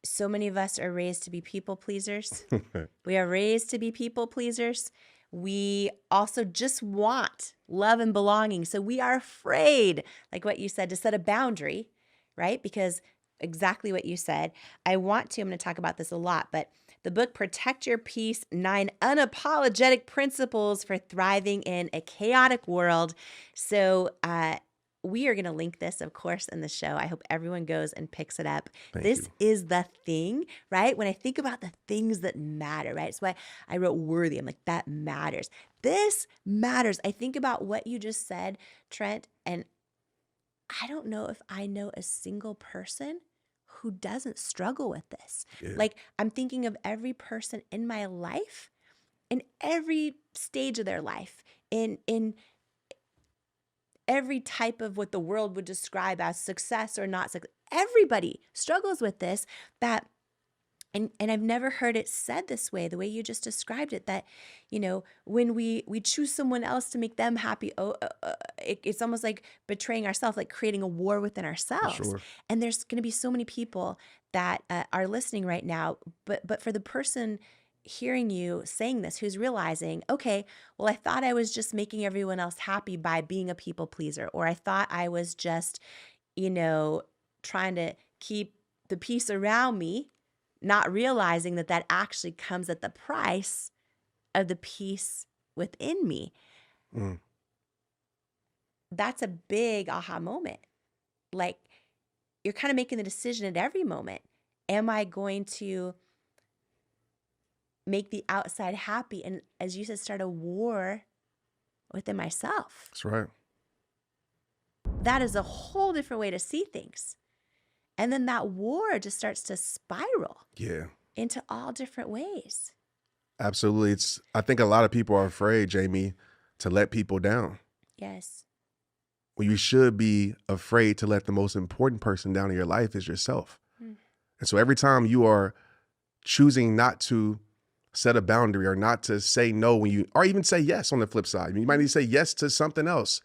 so many of us are raised to be people pleasers. We are raised to be people pleasers. We also just want love and belonging. So we are afraid, like what you said, to set a boundary, right? Because exactly what you said. I'm going to talk about this a lot, but the book, Protect Your Peace, 9 Unapologetic Principles for Thriving in a Chaotic World. So, we are going to link this, of course, in the show. I hope everyone goes and picks it up. Thank This you. is the thing, right? When I think about the things that matter, right? That's why I wrote Worthy. I'm like, that matters. This matters. I think about what you just said, Trent, and I don't know if I know a single person who doesn't struggle with this. Yeah. Like, I'm thinking of every person in my life, in every stage of their life, in every type of what the world would describe as success or not success. Everybody struggles with this, that and I've never heard it said this way, the way you just described it, that, when we choose someone else to make them happy, it's almost like betraying ourselves, like creating a war within For ourselves. sure. And there's going to be so many people that are listening right now, but for the person hearing you saying this, who's realizing, okay, well, I thought I was just making everyone else happy by being a people pleaser, or I thought I was just, trying to keep the peace around me, not realizing that that actually comes at the price of the peace within me. Mm. That's a big aha moment. Like, you're kind of making the decision at every moment. Am I going to make the outside happy? And as you said, start a war within myself. That's right. That is a whole different way to see things. And then that war just starts to spiral Yeah, into all different ways. absolutely. I think a lot of people are afraid, Jamie, to let people down. Yes. Well, you should be afraid to let the most important person down in your life is yourself. Mm. And so every time you are choosing not to set a boundary or not to say no or even say yes on the flip side, you might need to say yes to something else.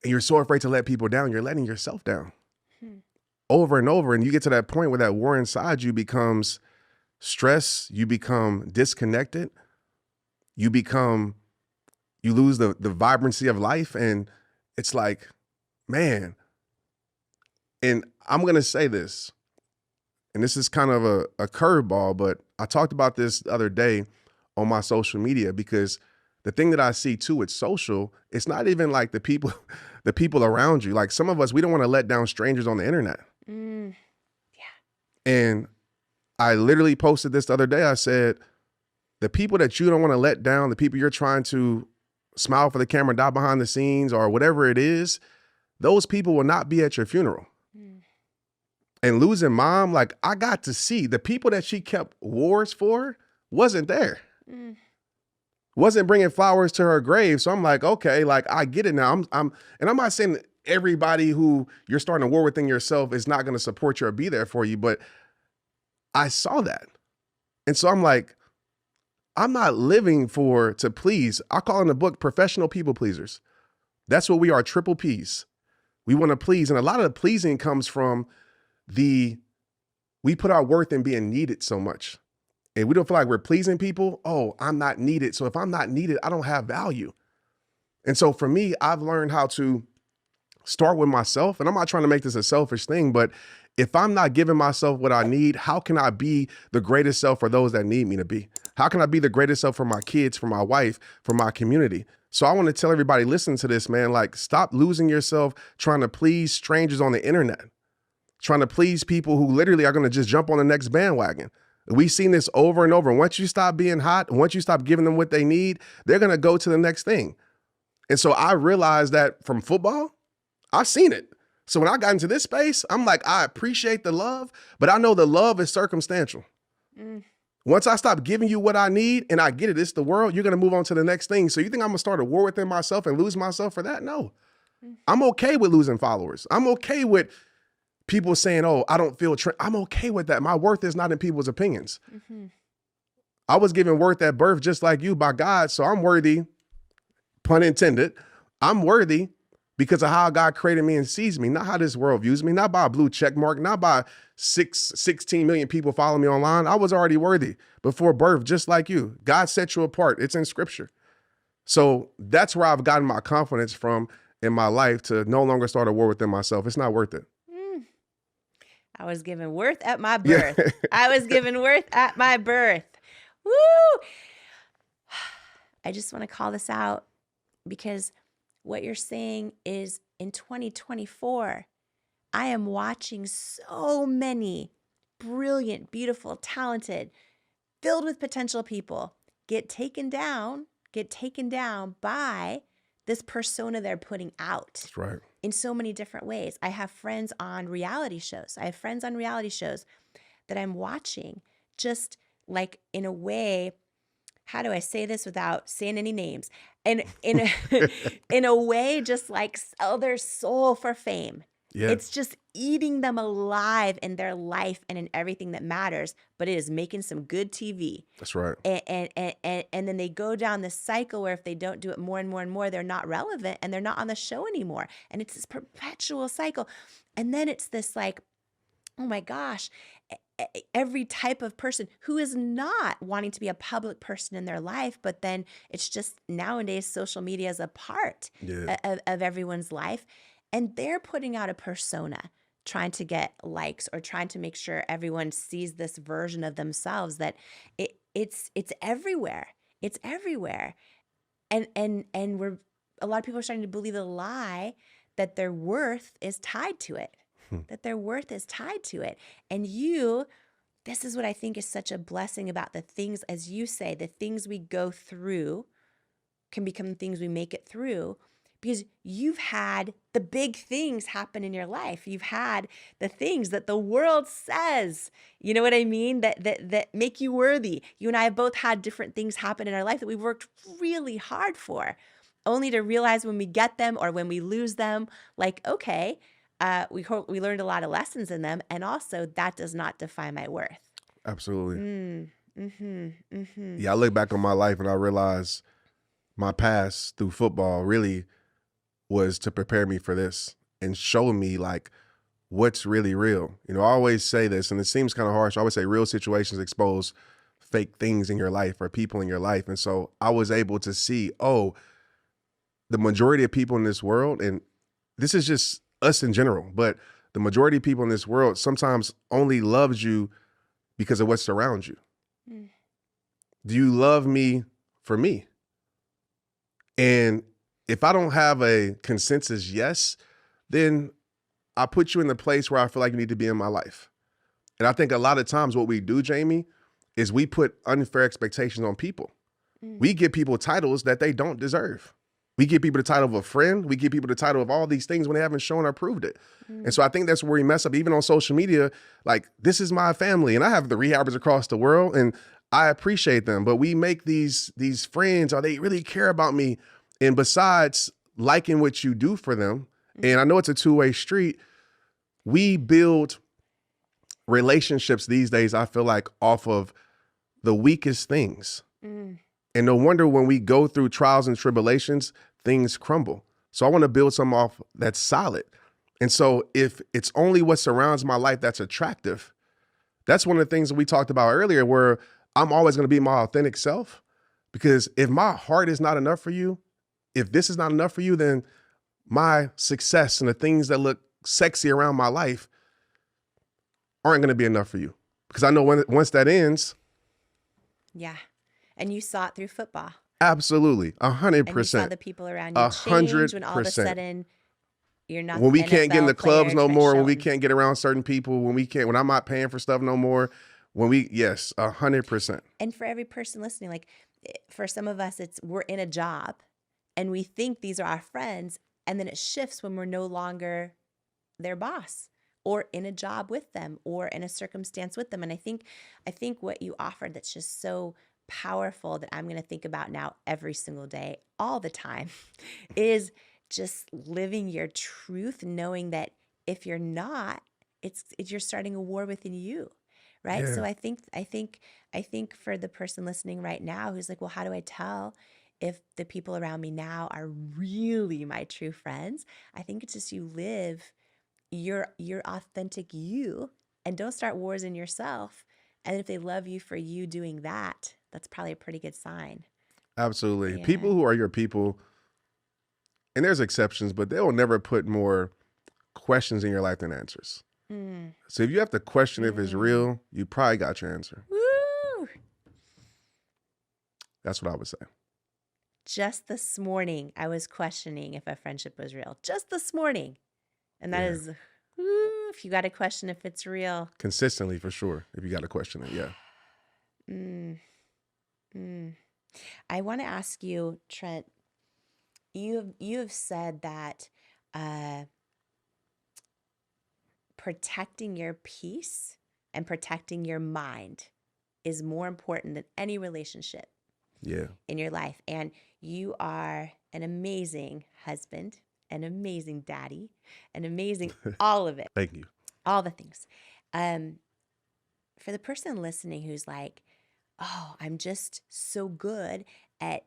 And you're so afraid to let people down, you're letting yourself down. Over and over, and you get to that point where that war inside you becomes stress, you become disconnected, you lose the vibrancy of life, and it's like, man, and I'm gonna say this, and this is kind of a curveball, but I talked about this the other day on my social media, because the thing that I see too with social, it's not even like the people around you. Like, some of us, we don't want to let down strangers on the internet. Yeah. And I literally posted this the other day. I said, the people that you don't want to let down, the people you're trying to smile for the camera, die behind the scenes, or whatever it is, those people will not be at your funeral. And losing mom, like, I got to see the people that she kept wars for wasn't there. Wasn't bringing flowers to her grave. So I'm like, okay, like, I get it now. And I'm not saying that everybody who you're starting a war within yourself is not going to support you or be there for you, but I saw that. And so I'm like, I'm not living to please. I call in the book professional people pleasers. That's what we are, triple P's. We want to please. And a lot of the pleasing comes from we put our worth in being needed so much. And we don't feel like we're pleasing people. Oh, I'm not needed. So if I'm not needed, I don't have value. And so for me, I've learned how to start with myself. And I'm not trying to make this a selfish thing, but if I'm not giving myself what I need, how can I be the greatest self for those that need me to be? How can I be the greatest self for my kids, for my wife, for my community? So I want to tell everybody listening to this, man, like, stop losing yourself trying to please strangers on the internet, trying to please people who literally are going to just jump on the next bandwagon. We've seen this over and over. Once you stop being hot, once you stop giving them what they need, they're going to go to the next thing. And so I realized that from football, I've seen it. So when I got into this space, I'm like, I appreciate the love, but I know the love is circumstantial. Once I stop giving you what I need and I get it, it's the world, you're going to move on to the next thing. So you think I'm going to start a war within myself and lose myself for that? No. I'm okay with losing followers. I'm okay with people saying, oh, I don't feel I'm okay with that. My worth is not in people's opinions. I was given worth at birth just like you by God. So I'm worthy, pun intended. I'm worthy because of how God created me and sees me, not how this world views me, not by a blue check mark, not by 16 million people following me online. I was already worthy before birth, just like you. God set you apart. It's in scripture. So that's where I've gotten my confidence from in my life to no longer start a war within myself. It's not worth it. I was given worth at my Yeah. birth. I was given worth at my birth. Woo! I just want to call this out because what you're saying is in 2024, I am watching so many brilliant, beautiful, talented, filled with potential people get taken down by this persona they're putting out. That's right. In so many different ways. I have friends on reality shows. That I'm watching just like in a way, how do I say this without saying any names? And in a way, just like sell their soul for fame. Yeah. It's just eating them alive in their life and in everything that matters, but it is making some good TV. That's right. And then they go down this cycle where if they don't do it more and more and more, they're not relevant and they're not on the show anymore. And it's this perpetual cycle. And then it's this like, oh my gosh, every type of person who is not wanting to be a public person in their life, but then it's just nowadays social media is a part of everyone's life. And they're putting out a persona, trying to get likes or trying to make sure everyone sees this version of themselves that it's everywhere. It's everywhere. And a lot of people are starting to believe the lie that their worth is tied to it. That their worth is tied to it. And this is what I think is such a blessing about the things, as you say, the things we go through can become the things we make it through. Because you've had the big things happen in your life. You've had the things that the world says, you know what I mean, that make you worthy. You and I have both had different things happen in our life that we've worked really hard for, only to realize when we get them or when we lose them, like, okay, we learned a lot of lessons in them. And also that does not define my worth. Absolutely. Yeah, I look back on my life and I realize my past through football really was to prepare me for this and show me like what's really real. You know, I always say this, and it seems kind of harsh. I always say real situations expose fake things in your life or people in your life. And so I was able to see, the majority of people in this world, and this is just us in general, but the majority of people in this world sometimes only loves you because of what surrounds you. Do you love me for me? And if I don't have a consensus yes, then I put you in the place where I feel like you need to be in my life. And I think a lot of times what we do, Jamie, is we put unfair expectations on people. We give people titles that they don't deserve. We give people the title of a friend. We give people the title of all these things when they haven't shown or proved it. And so I think that's where we mess up, even on social media. Like, this is my family, and I have the rehabbers across the world, and I appreciate them. But we make these friends, or they really care about me. And besides liking what you do for them, and I know it's a two-way street, we build relationships these days, I feel like, off of the weakest things. And no wonder when we go through trials and tribulations, things crumble. So I want to build something off that's solid. And so if it's only what surrounds my life that's attractive, that's one of the things that we talked about earlier, where I'm always going to be my authentic self. Because if my heart is not enough for you, if this is not enough for you, then my success and the things that look sexy around my life aren't going to be enough for you. Because I know once that ends. Yeah. And you saw it through football. Absolutely. 100%. And you saw the people around you change when all of a sudden you're not. When we can't get in the clubs no more, when we Shelton. can't get around certain people, when I'm not paying for stuff no more, yes, 100%. And for every person listening, like for some of us, we're in a job and we think these are our friends, and then it shifts when we're no longer their boss or in a job with them or in a circumstance with them. And I think what you offered that's just so powerful that I'm going to think about now every single day, all the time, is just living your truth, knowing that if you're not, you're starting a war within you. Right. Yeah. So I think for the person listening right now who's like, well, how do I tell if the people around me now are really my true friends. I think it's just you live your authentic you and don't start wars in yourself. And if they love you for you doing that, that's probably a pretty good sign. Absolutely. People And who are your people, and there's exceptions, but they will never put more questions in your life than answers. mm, So if you have to question if it's mm, real, you probably got your answer. woo! That's what I would say. Just this morning, I was questioning if a friendship was real. Just this morning. And that Yeah. is, woo, if you got to question if it's real. Consistently, for sure. If you got to question it, yeah. Mm, mm. I want to ask you, Trent, you have said that uh, protecting your peace and protecting your mind is more important than any relationship Yeah. in your life. And you are an amazing husband, an amazing daddy, an amazing all of it, Thank you. all the things. Um, for the person listening who's like, oh, I'm just so good at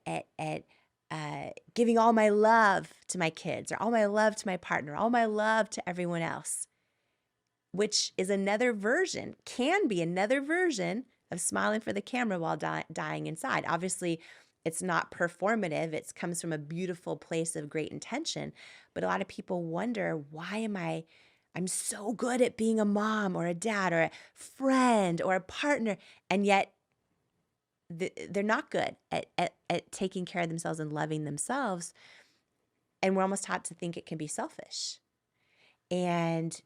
giving all my love to my kids or all my love to my partner, all my love to everyone else, which is another version, can be another version of smiling for the camera while dying inside. Obviously, it's not performative. It comes from a beautiful place of great intention. But a lot of people wonder, I'm so good at being a mom or a dad or a friend or a partner, and yet they're not good at taking care of themselves and loving themselves. And we're almost taught to think it can be selfish. And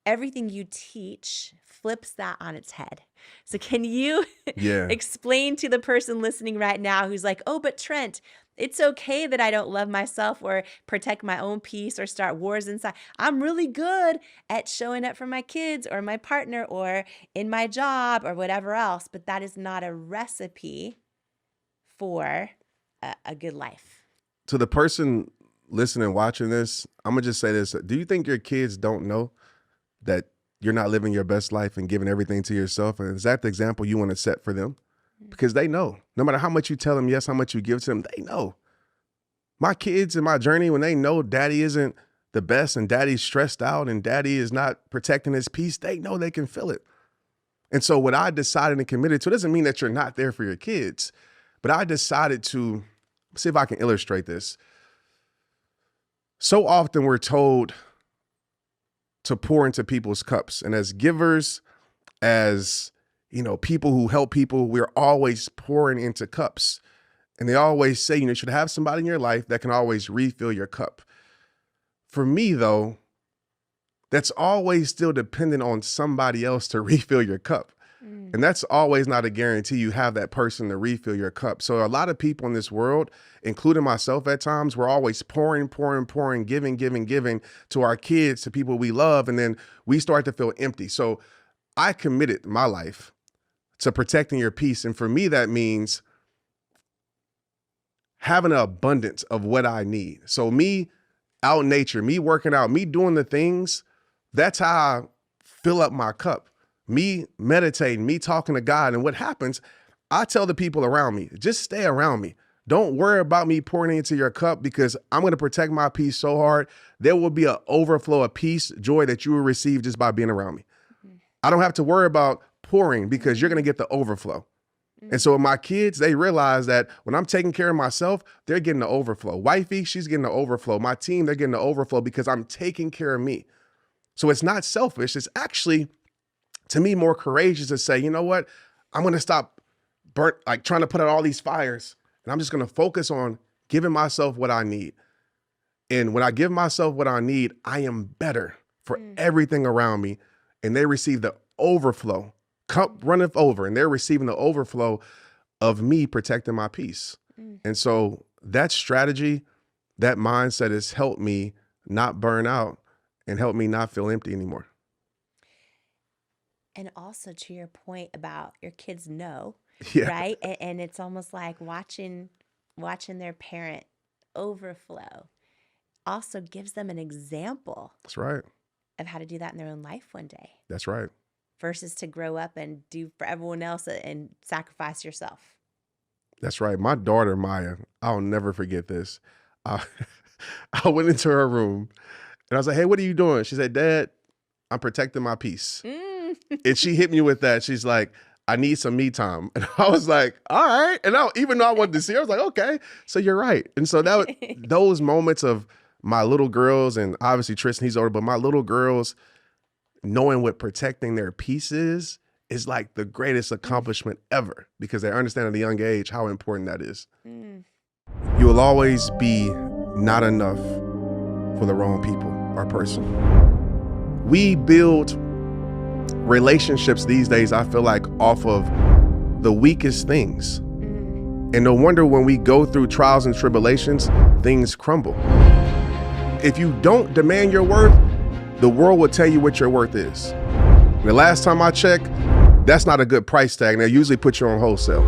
everything you teach flips that on its head. So can you Yeah. explain to the person listening right now who's like, oh, but Trent, it's okay that I don't love myself or protect my own peace or start wars inside. I'm really good at showing up for my kids or my partner or in my job or whatever else, but that is not a recipe for a good life. To the person listening, watching this, I'm going to just say this. Do you think your kids don't know that you're not living your best life and giving everything to yourself? And is that the example you want to set for them? Because they know. No matter how much you tell them yes, how much you give to them, they know. My kids in my journey, when they know daddy isn't the best and daddy's stressed out and daddy is not protecting his peace, they know they can feel it. And so what I decided and committed to doesn't mean that you're not there for your kids, but I decided to see if I can illustrate this. So often we're told to pour into people's cups. And as givers, as people who help people, we're always pouring into cups. And they always say, you should have somebody in your life that can always refill your cup. For me, though, that's always still dependent on somebody else to refill your cup. And that's always not a guarantee you have that person to refill your cup. So a lot of people in this world, including myself at times, we're always pouring, giving to our kids, to people we love. And then we start to feel empty. So I committed my life to protecting your peace. And for me, that means having an abundance of what I need. So me out in nature, me working out, me doing the things, that's how I fill up my cup. Me meditating, me talking to God. And what happens, I tell the people around me, just stay around me. Don't worry about me pouring into your cup, because I'm going to protect my peace so hard. There will be an overflow of peace, joy that you will receive just by being around me. I don't have to worry about pouring, because you're going to get the overflow. And so with my kids, they realize that when I'm taking care of myself, they're getting the overflow. Wifey, she's getting the overflow. My team, they're getting the overflow because I'm taking care of me. So it's not selfish. It's actually, to me, more courageous to say, you know what? I'm going to stop trying to put out all these fires, and I'm just going to focus on giving myself what I need. And when I give myself what I need, I am better for everything around me. And they receive the overflow. Cup runneth over, and they're receiving the overflow of me protecting my peace. And so that strategy, that mindset has helped me not burn out and helped me not feel empty anymore. And also to your point about your kids know, Yeah, right? And it's almost like watching their parent overflow also gives them an example that's right. of how to do that in their own life one day That's right. versus to grow up and do for everyone else and sacrifice yourself. That's right. My daughter, Maya, I'll never forget this. I, I went into her room and I was like, hey, what are you doing? She said, Dad, I'm protecting my peace. And she hit me with that. She's like, I need some me time. And I was like, all right. And even though I wanted to see her, I was like, okay, so you're right. And so those moments of my little girls, and obviously Tristan, he's older, but my little girls knowing what protecting their peace is like the greatest accomplishment ever, because they understand at a young age how important that is. You will always be not enough for the wrong people or person. We build relationships these days, I feel like, off of the weakest things. And no wonder when we go through trials and tribulations, things crumble. If you don't demand your worth, the world will tell you what your worth is. The last time I checked, that's not a good price tag. They usually put you on wholesale.